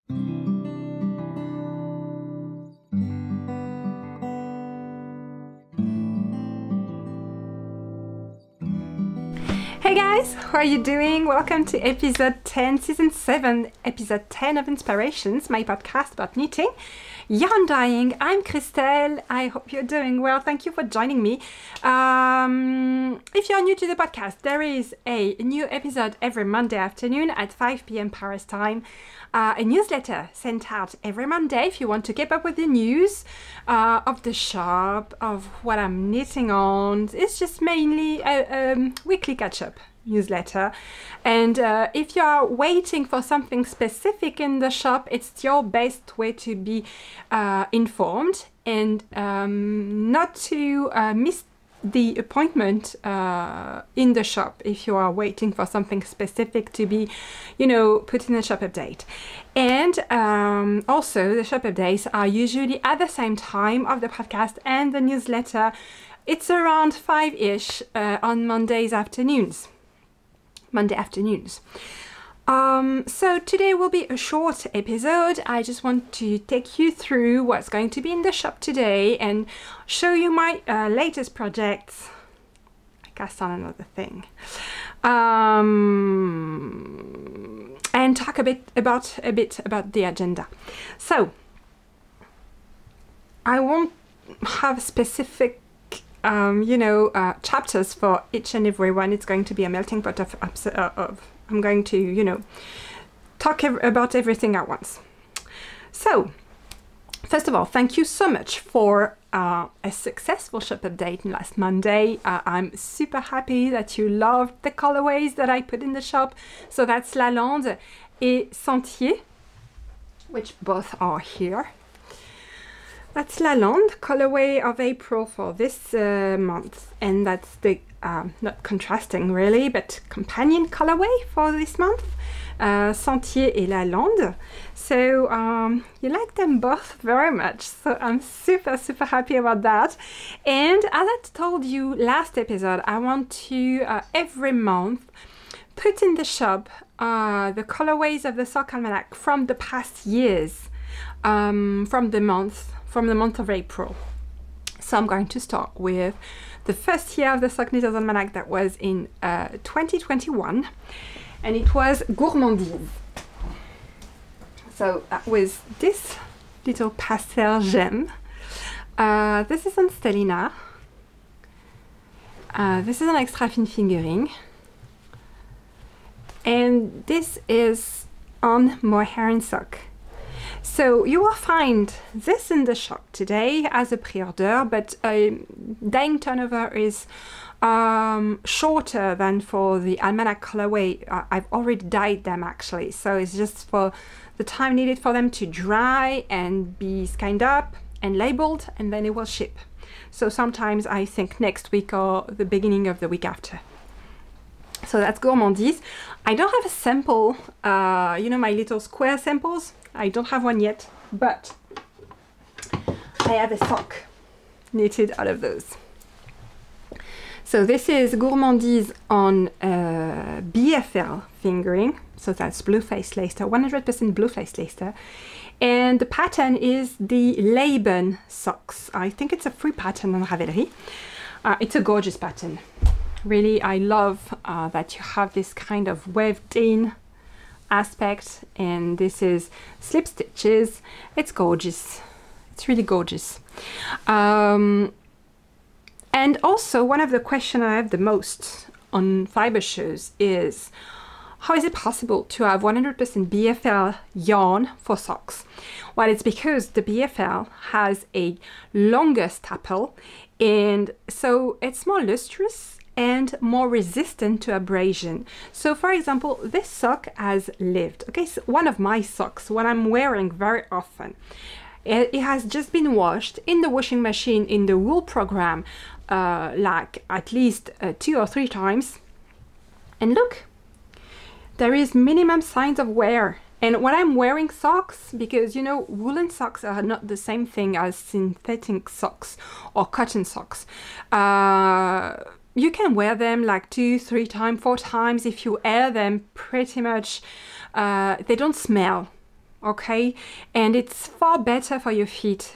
Hey guys, how are you doing? Welcome to episode 10, season 7, episode 10 of Inspirations, my podcast about knitting. Yarn dyeing. I'm Christelle. I hope you're doing well. Thank you for joining me. If you're new to the podcast, there is a new episode every Monday afternoon at 5 p.m. Paris time. A newsletter sent out every Monday if you want to keep up with the news of the shop, of what I'm knitting on. It's just mainly a weekly catch-up newsletter. And if you are waiting for something specific in the shop, it's your best way to be informed and not to miss the appointment in the shop if you are waiting for something specific to be, put in the shop update. And also the shop updates are usually at the same time of the podcast and the newsletter. It's around 5-ish on Monday afternoons. So today will be a short episode. I just want to take you through what's going to be in the shop today and show you my latest projects. I cast on another thing. And talk a bit about the agenda. So I won't have specific chapters for each and every one. It's going to be a melting pot of I'm going to, talk about everything at once. So, first of all, thank you so much for a successful shop update last Monday. I'm super happy that you loved the colorways that I put in the shop. So that's Lande and Sentier, which both are here. That's Lande, colorway of April for this month, and that's the not contrasting really, but companion colorway for this month, Sentier et Lande. So you like them both very much, so I'm super happy about that. And as I told you last episode, I want to every month put in the shop the colorways of the sock almanac from the past years, from the month of April. So I'm going to start with the first year of the Sock Knitters Almanac, that was in 2021, and it was Gourmandise. So that was this little pastel gem. This is on Stellina. This is an extra fine fingering. And this is on Mohair and Sock. So you will find this in the shop today as a pre-order, but dyeing turnover is shorter than for the Almanac colorway. I've already dyed them actually, so it's just for the time needed for them to dry and be scanned up and labeled, and then it will ship. So sometimes I think next week or the beginning of the week after. So that's Gourmandise. I don't have a sample, my little square samples. I don't have one yet, but I have a sock knitted out of those. So this is Gourmandise on BFL fingering. So that's blue face Leicester, 100% blue face Leicester. And the pattern is the Laban socks. I think it's a free pattern on Ravelry. It's a gorgeous pattern. Really, I love that you have this kind of waved in aspect, and this is slip stitches. It's gorgeous. It's really gorgeous. And also, one of the questions I have the most on fiber shows is, how is it possible to have 100% BFL yarn for socks? Well, it's because the BFL has a longer staple, and so it's more lustrous and more resistant to abrasion. So for example, this sock has lived. Okay, so one of my socks, what I'm wearing very often, it has just been washed in the washing machine in the wool program, like at least 2 or 3 times. And look, there is minimum signs of wear. And when I'm wearing socks, because woolen socks are not the same thing as synthetic socks or cotton socks. You can wear them like 2, 3 times, 4 times. If you air them, pretty much they don't smell. okay? And it's far better for your feet,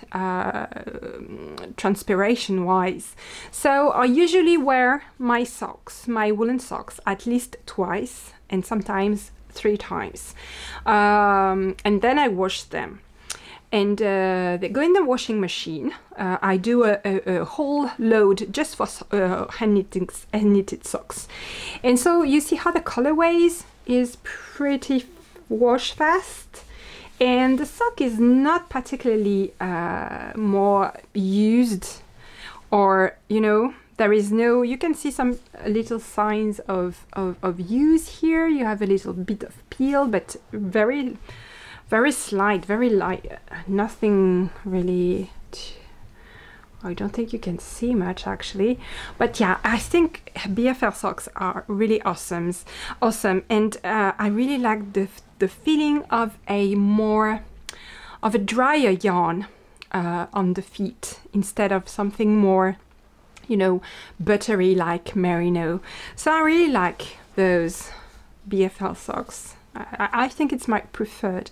transpiration-wise. So I usually wear my socks, my woolen socks, at least twice, and sometimes 3 times. And then I wash them. And they go in the washing machine. I do a whole load just for hand-knitted socks. And so you see how the Colorways is pretty wash fast. And the sock is not particularly more used, or, you know, there is no, you can see some little signs of use here. You have a little bit of peel, but very slight, very light, nothing really, I don't think you can see much actually. But yeah, I think BFL socks are really awesome. And I really like the feeling of a drier yarn on the feet instead of something more, you know, buttery like merino. So I really like those BFL socks. I think it's my preferred.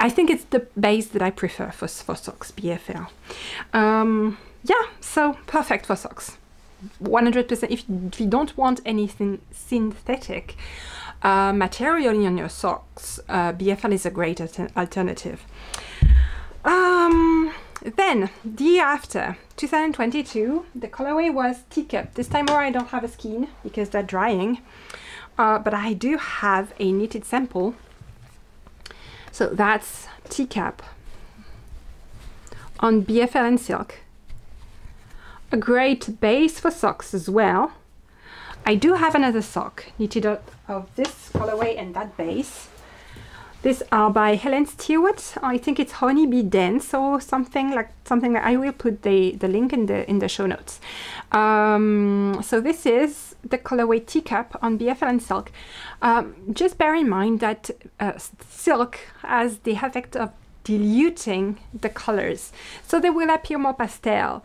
I think it's the base that I prefer for socks, BFL. Yeah, so perfect for socks. 100%. If you don't want anything synthetic material in your socks, BFL is a great alternative. Then, the year after, 2022, the colorway was Teacup. This time around I don't have a skein because they're drying. But I do have a knitted sample. So that's Teacup on BFL and silk. A great base for socks as well. I do have another sock knitted out of this colorway and that base. These are by Helen Stewart. I think it's Honeybee Dance or something like I will put the link in the show notes. So this is the colorway Teacup on BFL and silk. Just bear in mind that silk has the effect of diluting the colors, so they will appear more pastel.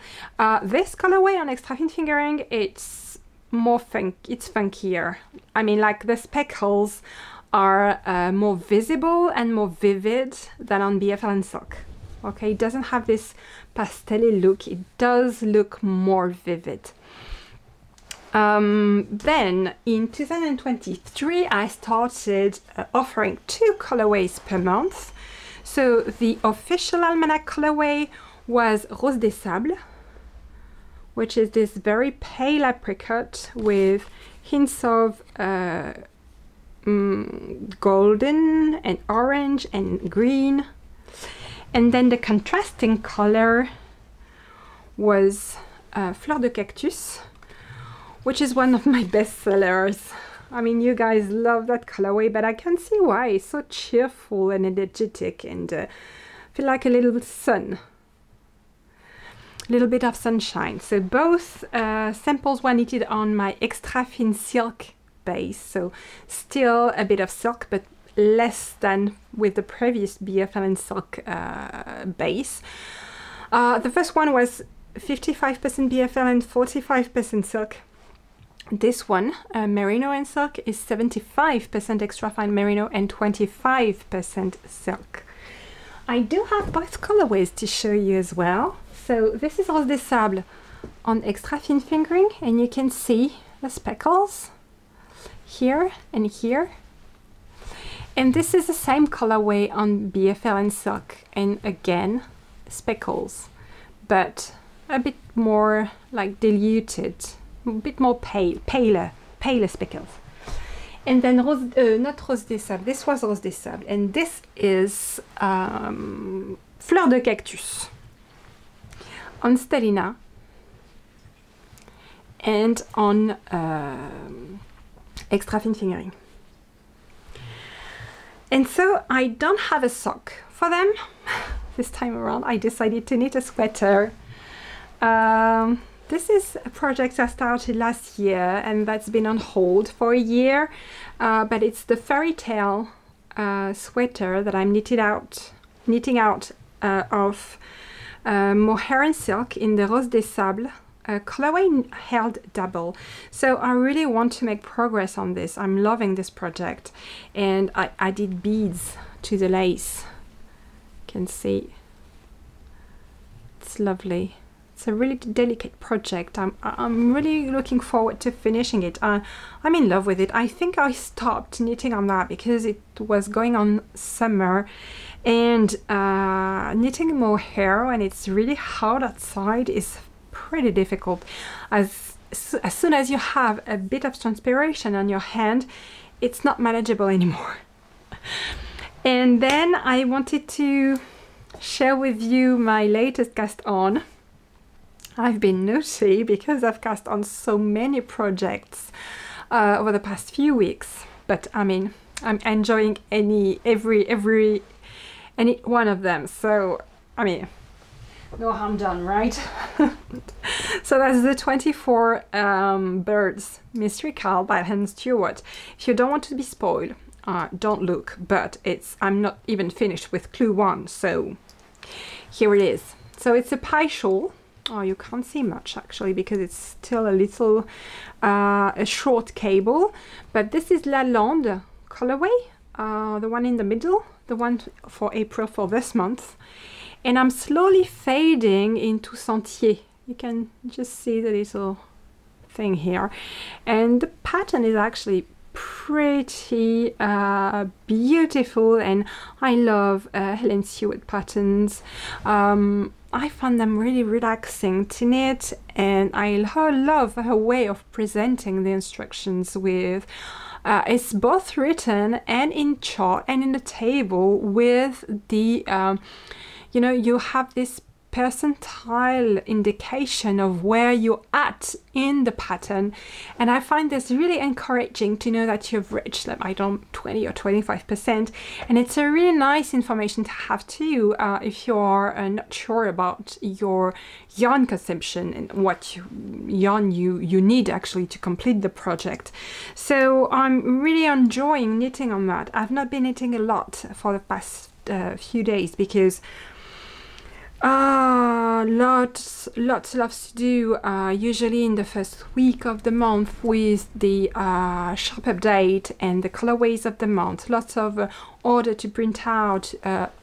This colorway on extra thin fingering, it's more it's funkier. I mean, like the speckles are more visible and more vivid than on BFL and silk. Okay, it doesn't have this pastel look, it does look more vivid. Then in 2023 I started offering 2 colorways per month. So the official Almanac colorway was Rose des Sables, which is this very pale apricot with hints of golden and orange and green. And then the contrasting color was Fleur de Cactus, which is one of my best sellers. I mean, you guys love that colorway, but I can see why. It's so cheerful and energetic and feel like a little sun. A little bit of sunshine. So both samples were knitted on my extra thin silk base. So still a bit of silk, but less than with the previous BFL and silk base. The first one was 55% BFL and 45% silk. This one, merino and silk, is 75% extra fine merino and 25% silk. I do have both colorways to show you as well. So this is Rose des Sables on extra thin fingering, and you can see the speckles here and here. And this is the same colorway on BFL and silk, and again speckles, but a bit more like diluted, a bit more paler speckles. And then not Rose des Sables, this was Rose des Sables, and this is Fleur de Cactus on Stellina and on extra thin fingering. And so I don't have a sock for them. This time around I decided to knit a sweater. This is a project I started last year and that's been on hold for a year, but it's the fairy tale sweater that I'm knitting out of mohair and silk in the Rose des Sables colorway held double. So I really want to make progress on this. I'm loving this project, and I added beads to the lace. You can see it's lovely. It's a really delicate project. I'm really looking forward to finishing it. I'm in love with it. I think I stopped knitting on that because it was going on summer, and knitting mohair when it's really hot outside is pretty difficult. As soon as you have a bit of transpiration on your hand, it's not manageable anymore. And then I wanted to share with you my latest cast on. I've been naughty because I've cast on so many projects over the past few weeks, but I mean, I'm enjoying every one of them. So I mean, no harm done, right? So that's the 24 birds mystery card by Lande and Sentier. If you don't want to be spoiled, don't look, but I'm not even finished with clue 1, so here it is. So it's a pie shawl. Oh, you can't see much actually because it's still a little a short cable, but this is La Lande colorway, the one in the middle, the one for April for this month. And I'm slowly fading into Sentier. You can just see the little thing here. And the pattern is actually pretty beautiful, and I love Helen Stewart patterns. I find them really relaxing to knit, and I love her way of presenting the instructions with it's both written and in chart and in the table with the you know, you have this percentile indication of where you're at in the pattern, and I find this really encouraging to know that you've reached, like, I don't 20 or 25%, and it's a really nice information to have too if you're not sure about your yarn consumption and what yarn you need actually to complete the project. So I'm really enjoying knitting on that. I've not been knitting a lot for the past few days because lots to do, usually in the first week of the month with the shop update and the colorways of the month. Lots of order to print out,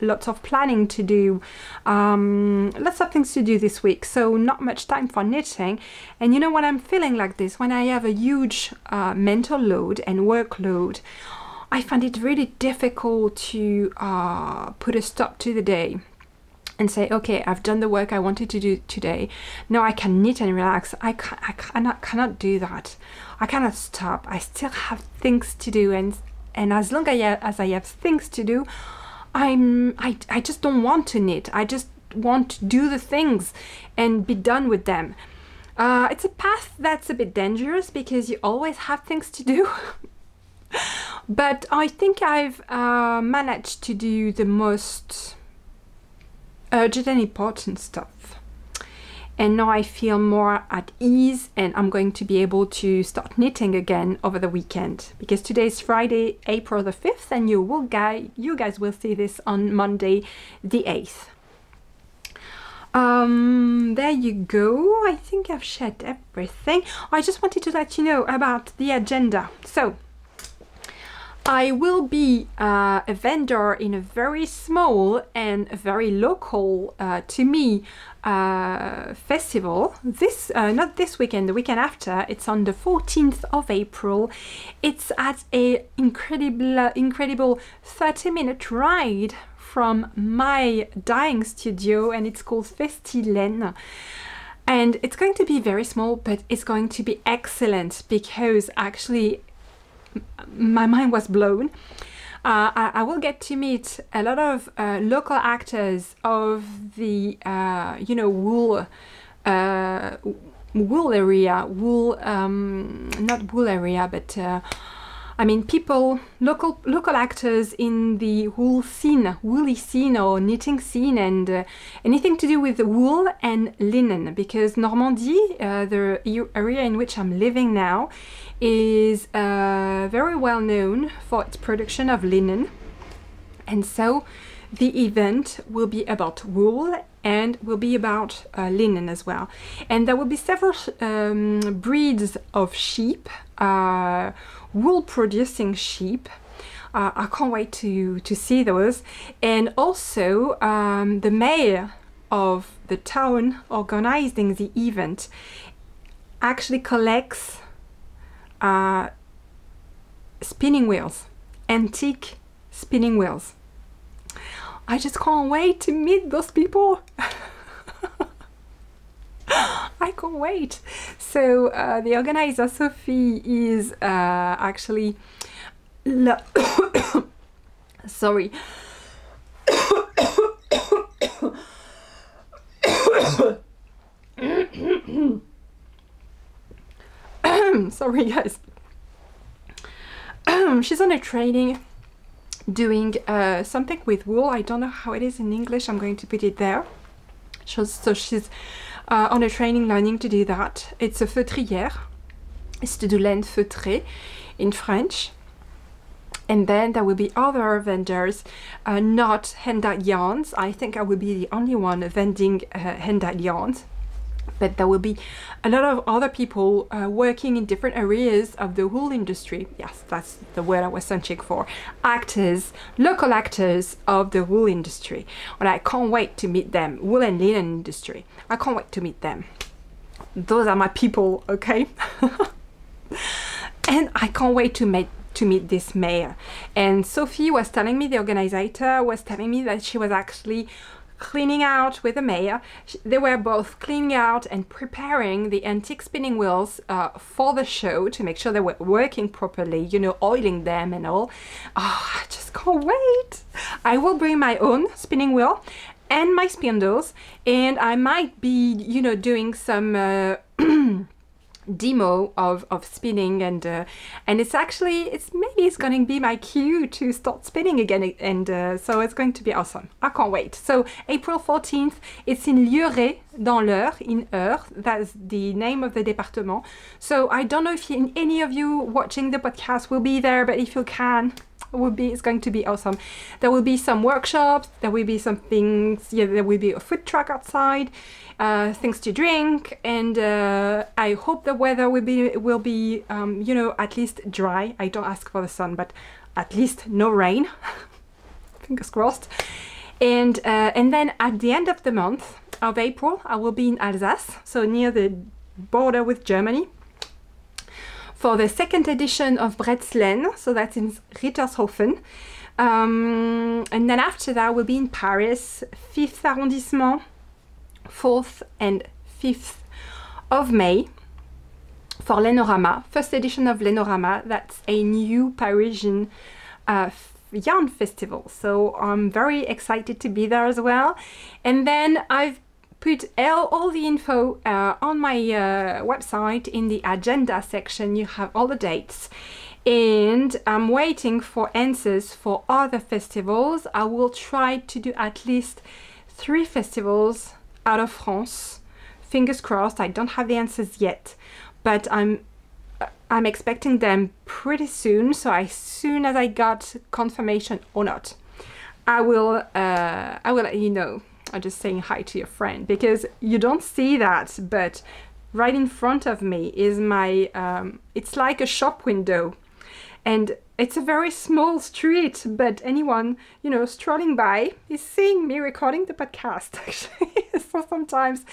lots of planning to do, lots of things to do this week, so not much time for knitting. And you know, when I'm feeling like this, when I have a huge mental load and workload, I find it really difficult to put a stop to the day and say, okay, I've done the work I wanted to do today. Now I can knit and relax. I cannot do that. I cannot stop. I still have things to do, and as long as I have things to do, I just don't want to knit. I just want to do the things and be done with them. It's a path that's a bit dangerous because you always have things to do. But I think I've managed to do the most urgent and important stuff, and now I feel more at ease, and I'm going to be able to start knitting again over the weekend, because today is Friday, April the 5th, and you guys will see this on Monday the 8th. There you go. I think I've shared everything. I just wanted to let you know about the agenda. So I will be a vendor in a very small and very local to me festival. This not this weekend, the weekend after. It's on the 14th of April. It's at a incredible 30-minute ride from my dyeing studio, and it's called Festi'Laine. And it's going to be very small, but it's going to be excellent because actually my mind was blown. I will get to meet a lot of local actors of the you know, wool area, not wool area, but I mean people, local actors in the woolly scene or knitting scene, and anything to do with wool and linen, because Normandy, the area in which I'm living now, is very well known for its production of linen. And so the event will be about wool and will be about linen as well. And there will be several breeds of sheep, wool producing sheep, I can't wait to see those. And also the mayor of the town organizing the event actually collects spinning wheels, antique spinning wheels. I just can't wait to meet those people. I can't wait. So the organizer Sophie is actually sorry. Sorry guys. She's on a training doing something with wool. I don't know how it is in English. I'm going to put it there. So she's on a training learning to do that. It's a feutrière. It's to do laine feutrée in French. And then there will be other vendors, not hand-dyed yarns. I think I will be the only one vending hand-dyed yarns. But there will be a lot of other people working in different areas of the wool industry. Yes, that's the word I was searching for. Actors, local actors of the wool industry. And I can't wait to meet them. Wool and linen industry. I can't wait to meet them. Those are my people, okay? And I can't wait to meet this mayor. And Sophie was telling me, the organizer was telling me that she was actually cleaning out with the mayor. They were both cleaning out and preparing the antique spinning wheels for the show to make sure they were working properly, you know, oiling them and all. Oh, I just can't wait. I will bring my own spinning wheel and my spindles, and I might be, you know, doing some demo of spinning, and it's actually, maybe it's going to be my cue to start spinning again, and so it's going to be awesome. I can't wait. So April 14th, it's in Lieurey, dans l'Eure, in Eure. That's the name of the département. So I don't know if any of you watching the podcast will be there, but if you can, it's going to be awesome. There will be some workshops, there will be some things, yeah, there will be a food truck outside, things to drink, and I hope the weather will be you know, at least dry. I don't ask for the sun, but at least no rain. Fingers crossed. And then at the end of the month of April, I will be in Alsace, so near the border with Germany, for the second edition of Bretz'Laine, so that's in Rittershoffen. And then after that, we'll be in Paris, 5th arrondissement, 4th and 5th of May, for Lainorama, first edition of Lainorama. That's a new Parisian yarn festival. So I'm very excited to be there as well. And then I've put all the info on my website in the agenda section. You have all the dates, and I'm waiting for answers for other festivals. I will try to do at least 3 festivals out of France. Fingers crossed. I don't have the answers yet, but I'm expecting them pretty soon. So as soon as I got confirmation or not, I will let you know. I'm just saying hi to your friend, because you don't see that, but right in front of me is my, it's like a shop window, and it's a very small street, but anyone, you know, strolling by is seeing me recording the podcast, actually. So sometimes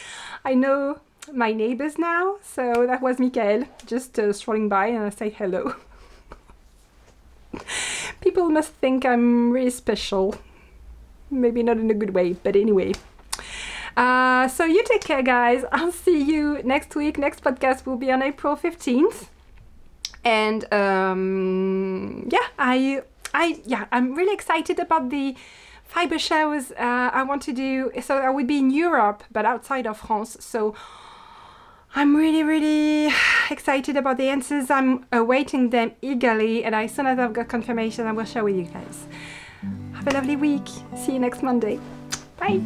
I know my neighbors now, so that was Michael, just strolling by, and I say hello. People must think I'm really special. Maybe not in a good way, but anyway. So you take care, guys. I'll see you next week. Next podcast will be on April 15th. And yeah, I'm really excited about the fiber shows I want to do. So I will be in Europe, but outside of France. So I'm really, really excited about the answers. I'm awaiting them eagerly, and as soon as I've got confirmation, I will share with you guys. Have a lovely week. See you next Monday. Bye.